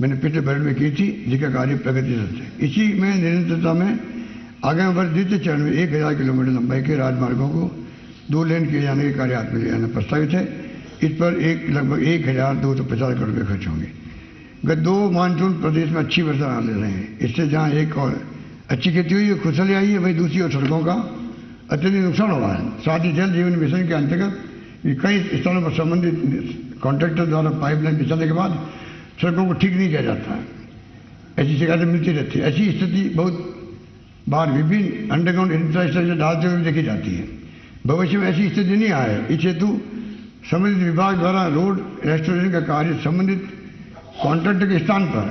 मैंने पिछले बजट में की थी, जिसका कार्य प्रगतिशील है। इसी में निरंतरता में आगामी वर्ष द्वितीय चरण में 1000 किलोमीटर लंबाई के राजमार्गों को 2 लेन किए जाने के कार्य हाथ में लिया जाना प्रस्तावित है। इस पर लगभग 1250 करोड़ रुपये खर्च होंगे। गत 2 मानसून प्रदेश में अच्छी वर्षा ले रहे हैं। इससे जहाँ एक और अच्छी खेती हुई है, खुशहाली आई है, वहीं दूसरी ओर सड़कों का अत्यधिक नुकसान हो रहा है। साथ ही जल जीवन मिशन के अंतर्गत कई स्थानों पर संबंधित कॉन्ट्रैक्टर द्वारा पाइपलाइन बिछाने के बाद सड़कों को ठीक नहीं किया जाता है। ऐसी शिकायतें मिलती रहती है। ऐसी स्थिति बहुत बार विभिन्न अंडरग्राउंड इंफ्रास्ट्रक्चर डालते हुए देखी जाती है। भविष्य में ऐसी स्थिति नहीं आए, इस हेतु संबंधित विभाग द्वारा रोड रेस्टोरेशन का कार्य संबंधित कॉन्ट्रैक्टर के स्थान पर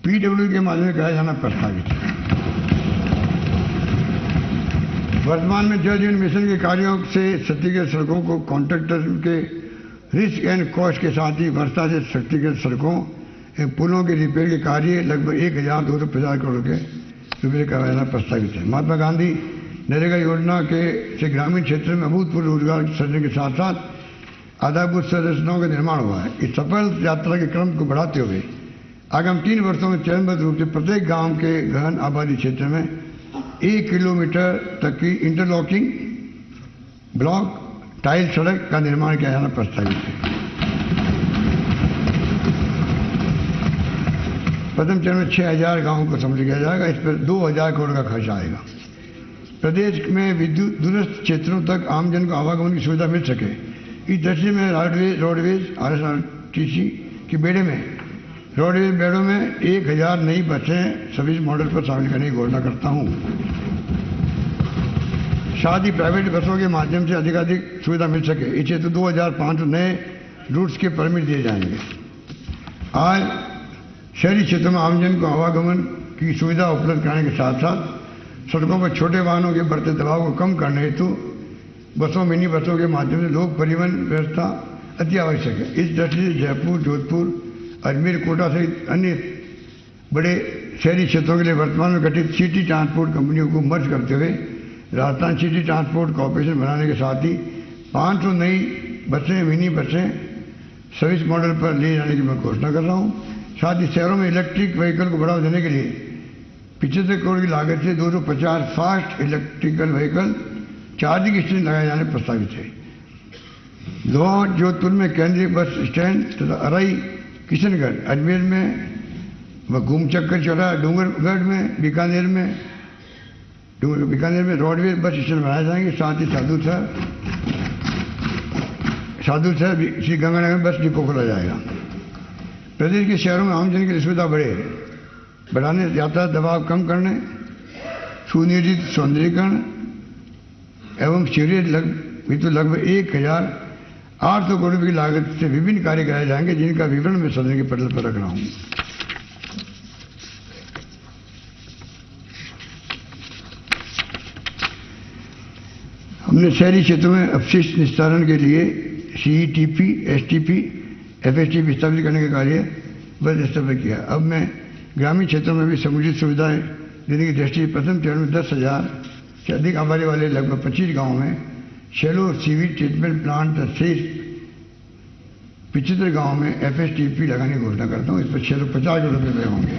पीडब्ल्यू के माध्यम से कराया जाना प्रस्तावित है। वर्तमान में जल जीवन मिशन के कार्यों से क्षतिग्रस्त सड़कों को कॉन्ट्रैक्टर के रिस्क एंड कॉस्ट के साथ ही वर्षा से क्षतिग्रस्त सड़कों एवं पुलों के रिपेयर के कार्य लगभग 1250 करोड़ रुपये कराया जाना प्रस्तावित है। महात्मा गांधी नरेगा योजना से ग्रामीण क्षेत्र में अभूतपूर्व रोजगार सृजन के साथ साथ आधारभूत संरचनाओं का निर्माण हुआ है। इस सफल यात्रा के क्रम को बढ़ाते हुए आगामी 3 वर्षों में चरणबद्ध रूप से प्रत्येक गांव के गहन आबादी क्षेत्र में 1 किलोमीटर तक की इंटरलॉकिंग ब्लॉक टाइल सड़क का निर्माण किया जाना प्रस्तावित है। प्रथम चरण में 6000 गांवों को सम्मिलित किया जाएगा। इस पर 2000 करोड़ का खर्च आएगा। प्रदेश में विद्युत दूरस्थ क्षेत्रों तक आमजन को आवागमन की सुविधा मिल सके, इस दृष्टि में रोडवेज RSRTC की बेड़े में रोडवेज बेड़ों में 1000 नई बसें सर्विस मॉडल पर शामिल करने की घोषणा करता हूँ। साथ ही प्राइवेट बसों के माध्यम से अधिकाधिक सुविधा मिल सके, इस हेतु 2500 नए रूट्स के परमिट दिए जाएंगे। आज शहरी क्षेत्रों में आमजन को आवागमन की सुविधा उपलब्ध कराने के साथ साथ सड़कों पर छोटे वाहनों के बढ़ते दबाव को कम करने हेतु बसों मिनी बसों के माध्यम से लोक परिवहन व्यवस्था अति आवश्यक है। इस दृष्टि से जयपुर, जोधपुर, अजमेर, कोटा सहित अन्य बड़े शहरी क्षेत्रों के लिए वर्तमान में गठित सिटी ट्रांसपोर्ट कंपनियों को मर्ज करते हुए राजस्थान सिटी ट्रांसपोर्ट कॉर्पोरेशन बनाने के साथ ही 500 नई बसें मिनी बसें सर्विस मॉडल पर ले जाने की मैं घोषणा कर रहा हूँ। साथ ही शहरों में इलेक्ट्रिक व्हीकल को बढ़ावा देने के लिए 75 करोड़ की लागत से 250 fast electrical vehicle charging station लगाए जाने प्रस्तावित है। लाहौर, जोधपुर में केंद्रीय बस स्टैंड तथा अराई, किशनगढ़, अजमेर में व घूमचक्कर चौरा, डूंगरगढ़ में, बीकानेर में रोडवेज बस स्टैंड बनाए जाएंगे। साथ ही साधुसर श्री गंगानगर बस डिपो खोला जाएगा। प्रदेश के शहरों में आमजन की सुविधा बढ़ाने, यातायात दबाव कम करने, सुनियोजित सौंदर्यीकरण एवं सीवरेज लगभग 1800 करोड़ रुपये की लागत से विभिन्न कार्य कराए जाएंगे, जिनका विवरण मैं सदन के पटल पर रख रहा हूं। हमने शहरी क्षेत्रों में अपशिष्ट निस्तारण के लिए CETP, STP, FSTP स्थापित करने का कार्य बड़े स्तर पर किया। अब मैं ग्रामीण क्षेत्रों में भी समुचित सुविधाएं देने की दृष्टि से प्रथम चरण में 10,000 से अधिक आबादी वाले लगभग 25 गाँवों में शैलो सीवेज ट्रीटमेंट प्लांट शेष 75 गाँवों में FSTP लगाने की घोषणा करता हूँ। इस पर 650 करोड़ रुपये व्यय होंगे।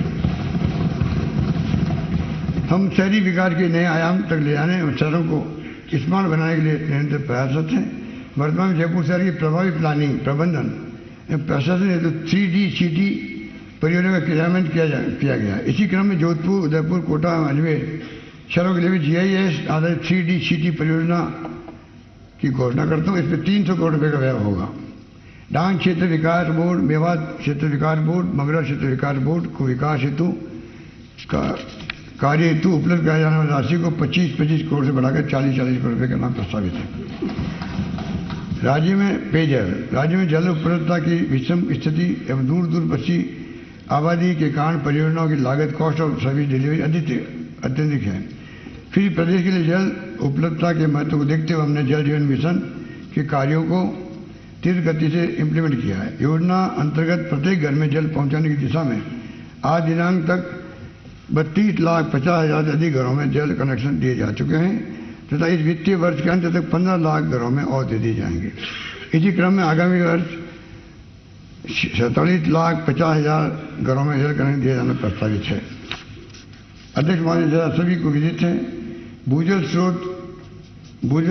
हम शहरी विकास के नए आयाम तक ले जाने और शहरों को स्मार्ट बनाने के लिए निरंतर प्रयासरत हैं। वर्तमान में जयपुर शहर की प्रभावी प्लानिंग, प्रबंधन एवं प्रशासन हेतु 3D सिटी परियोजना का क्रियान्वयन किया गया। इसी क्रम में जोधपुर, उदयपुर, कोटा, अजमेर शहरों के लिए भी GIS आधारित 3D सिटी परियोजना की घोषणा करता हूँ। इस पर 300 करोड़ रुपये का व्यय होगा। डांग क्षेत्र विकास बोर्ड, मेवात क्षेत्र विकास बोर्ड, मगरा क्षेत्र विकास बोर्ड को विकास हेतु कार्य हेतु उपलब्ध कराए जाने वाली राशि को 25-25 करोड़ से बढ़ाकर 40-40 करोड़ रुपये करना प्रस्तावित है। राज्य में पेयजल, राज्य में जल उपलब्धता की विषम स्थिति एवं दूर दूर बसी आबादी के कारण परियोजनाओं की लागत, कॉस्ट ऑफ सर्विस डिलीवरी अत्यधिक है। फिर प्रदेश के लिए जल उपलब्धता के महत्व को देखते हुए हमने जल जीवन मिशन के कार्यों को तीव्र गति से इम्प्लीमेंट किया है। योजना अंतर्गत प्रत्येक घर में जल पहुंचाने की दिशा में आज दिनांक तक 32,50,000 से अधिक घरों में जल कनेक्शन दिए जा चुके हैं तथा इस वित्तीय वर्ष के अंत तक 15 लाख घरों में और दे दिए जाएंगे। इसी क्रम में आगामी वर्ष 47,50,000 घरों में जल कनेक्शन दिया जाना प्रस्तावित है। अध्यक्ष महोदय, जरा सभी को विदित है भूजल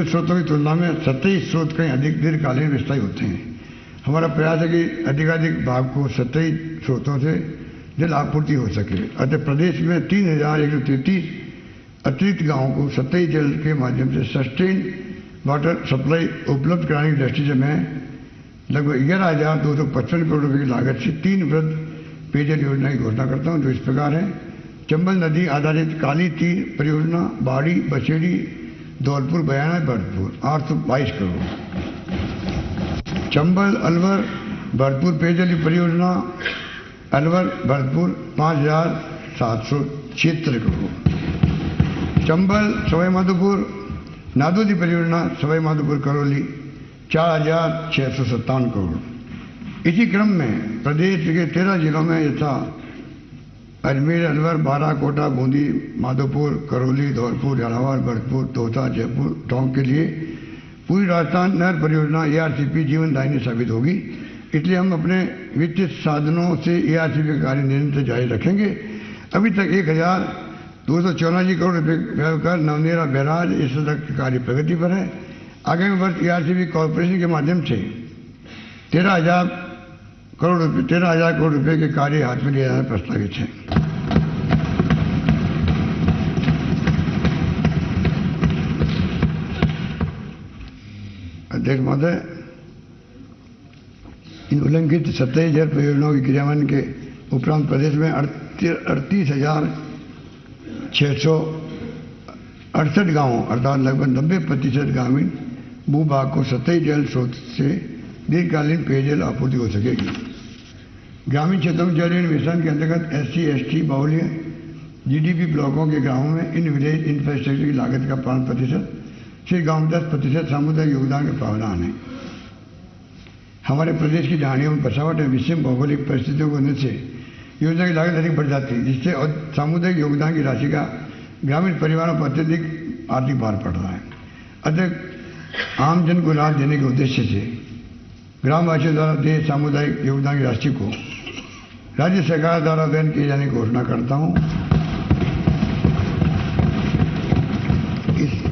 स्रोतों की तुलना में सतही स्रोत कहीं अधिक दीर्घकालीन विस्तायी होते हैं। हमारा प्रयास है कि अधिकाधिक भाग को सतही स्रोतों से जल आपूर्ति हो सके। अतः प्रदेश में 3,133 अतिरिक्त गांवों को सतही जल के माध्यम से सस्टेन वाटर सप्लाई उपलब्ध कराने की दृष्टि से मैं लगभग 11,255 करोड़ रुपए की लागत से 3 वृहद पेयजल योजना की घोषणा करता हूं, जो इस प्रकार है। चंबल नदी आधारित काली तीर परियोजना बाड़ी बछेड़ी धौलपुर बयाना भरतपुर 822 करोड़। चंबल अलवर भरतपुर पेयजल परियोजना अलवर भरतपुर 5,776 करोड़। चंबल सवाई माधोपुर नादोदी परियोजना सवाई माधोपुर करौली 4,657 करोड़। इसी क्रम में प्रदेश के 13 जिलों में यथा अजमेर अलवर बारा कोटा बूंदी माधोपुर करौली धौलपुर झालावाड़ भरतपुर तोता जयपुर टोंक के लिए पूरी राजस्थान नहर परियोजना ARCP जीवनदायिनी साबित होगी। इसलिए हम अपने वित्तीय साधनों से ARCP का कार्य निरंतर जारी रखेंगे। अभी तक 1,284 करोड़ रुपये व्यय कर नवनेरा बैराज इस सड़क के कार्य प्रगति पर है। आगामी वर्ष ARCP कॉरपोरेशन के माध्यम से 13,000 करोड़ रुपए के कार्य हाथ में लिया जाना प्रस्तावित है। अध्यक्ष महोदय, इन उल्लिखित सतही जल परियोजनाओं के क्रियान्वयन के उपरांत प्रदेश में 38,668 गांवों अर्थात लगभग 90% ग्रामीण भूभाग को सतही जल स्रोत से दीर्घकालीन पेयजल आपूर्ति हो सकेगी। ग्रामीण क्षेत्रों में जल मिशन के अंतर्गत SC ST बाहुल्य GDP ब्लॉकों के गांवों में इन विलेज इंफ्रास्ट्रक्चर की लागत का 5% से गांव 10% सामुदायिक योगदान का प्रावधान है। हमारे प्रदेश की ढाणियों में बसावट एवं विषम भौगोलिक परिस्थितियों को होने से योजना की लागत अधिक बढ़ जाती है, जिससे सामुदायिक योगदान की राशि का ग्रामीण परिवारों पर अत्यधिक आर्थिक भार पड़ रहा है। अतः आम जन को लाभ देने के उद्देश्य से ग्रामवासियों द्वारा दिए सामुदायिक योगदान की राशि को राज्य सरकार द्वारा वहन किए जाने की घोषणा करता हूं।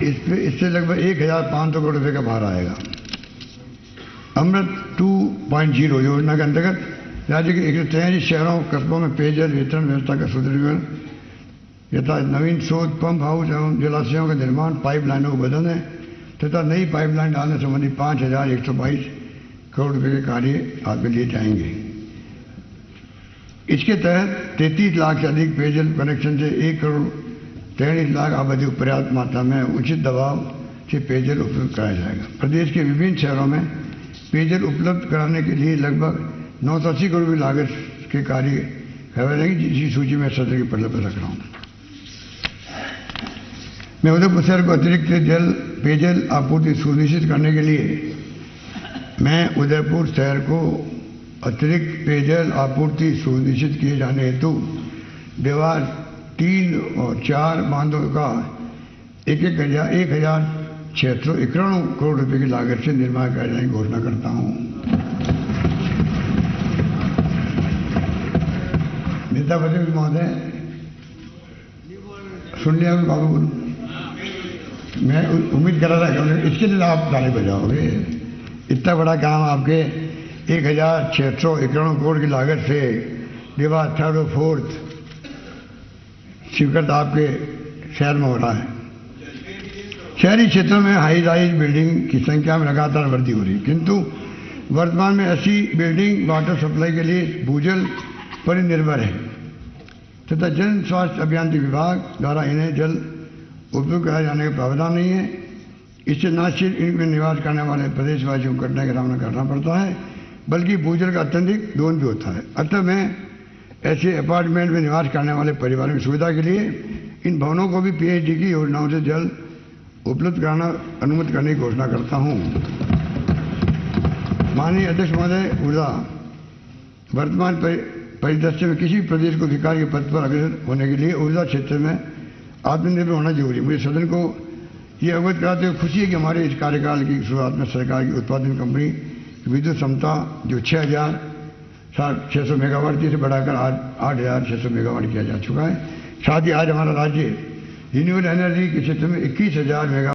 इससे लगभग 1,500 करोड़ रुपए का भार आएगा। अमृत 2.0 योजना के अंतर्गत राज्य के 143 शहरों कस्बों में पेयजल वितरण व्यवस्था का सुदृढ़ीकरण यथा नवीन शोध पंप हाउस एवं जलाशयों का निर्माण पाइपलाइनों को बदलने तथा नई पाइपलाइन डालने संबंधी 5,122 करोड़ रुपए के कार्य हाथ में लिए जाएंगे। इसके तहत 33 लाख से अधिक पेयजल कनेक्शन से 1,43 लाख आबादी को पर्याप्त मात्रा में उचित दबाव से पेयजल उपलब्ध कराया जाएगा। प्रदेश के विभिन्न शहरों में पेयजल उपलब्ध कराने के लिए लगभग 980 करोड़ की लागत के कार्य करवाए जाएंगे, जिसकी सूची में सत्र के पटल पर रख रहा हूँ। मैं उदयपुर शहर को अतिरिक्त पेयजल आपूर्ति सुनिश्चित करने के लिए मैं उदयपुर शहर को अतिरिक्त पेयजल आपूर्ति सुनिश्चित किए जाने हेतु देवार 3 और 4 बांधों का 1,691 करोड़ रुपए की लागत से निर्माण कराए जाने की घोषणा करता हूं। नेता प्रतिपक्ष महोदय, सुन लिया बाबू, मैं उम्मीद कर रहा था इसके लिए आप ताली बजाओगे। इतना बड़ा काम आपके 1,691 करोड़ की लागत से दीवार 3rd और 4th स्वीकृत आपके शहर में हो रहा है। शहरी क्षेत्रों में हाई राइज बिल्डिंग की संख्या में लगातार वृद्धि हो रही है, किंतु वर्तमान में ऐसी बिल्डिंग वाटर सप्लाई के लिए भूजल पर निर्भर है तथा जन स्वास्थ्य अभियांत्रिकी विभाग द्वारा इन्हें जल उपयोग कराए जाने का प्रावधान नहीं है। इससे न सिर्फ इनमें निवास करने वाले प्रदेशवासियों को कठिनाई का सामना करना पड़ता है, बल्कि भूजल का अत्यधिक दोहन भी होता है। अतः मैं ऐसे अपार्टमेंट में निवास करने वाले परिवारों की सुविधा के लिए इन भवनों को भी PHD की योजनाओं से जल उपलब्ध कराना अनुमति करने की घोषणा करता हूं। माननीय अध्यक्ष महोदय, ऊर्जा वर्तमान परिदृश्य में किसी प्रदेश को विकास के पथ पर अग्रसर होने के लिए ऊर्जा क्षेत्र में आत्मनिर्भर होना जरूरी है। मुझे सदन को ये अवगत कराते हुए खुशी है कि हमारे इस कार्यकाल की शुरुआत में सरकार की उत्पादन कंपनी विद्युत क्षमता जो 6,000 600 मेगावाट से बढ़ाकर 8,600 मेगावाट किया जा चुका है। साथ ही आज हमारा राज्य रिन्यूएबल एनर्जी के क्षेत्र में 21,000 मेगावाट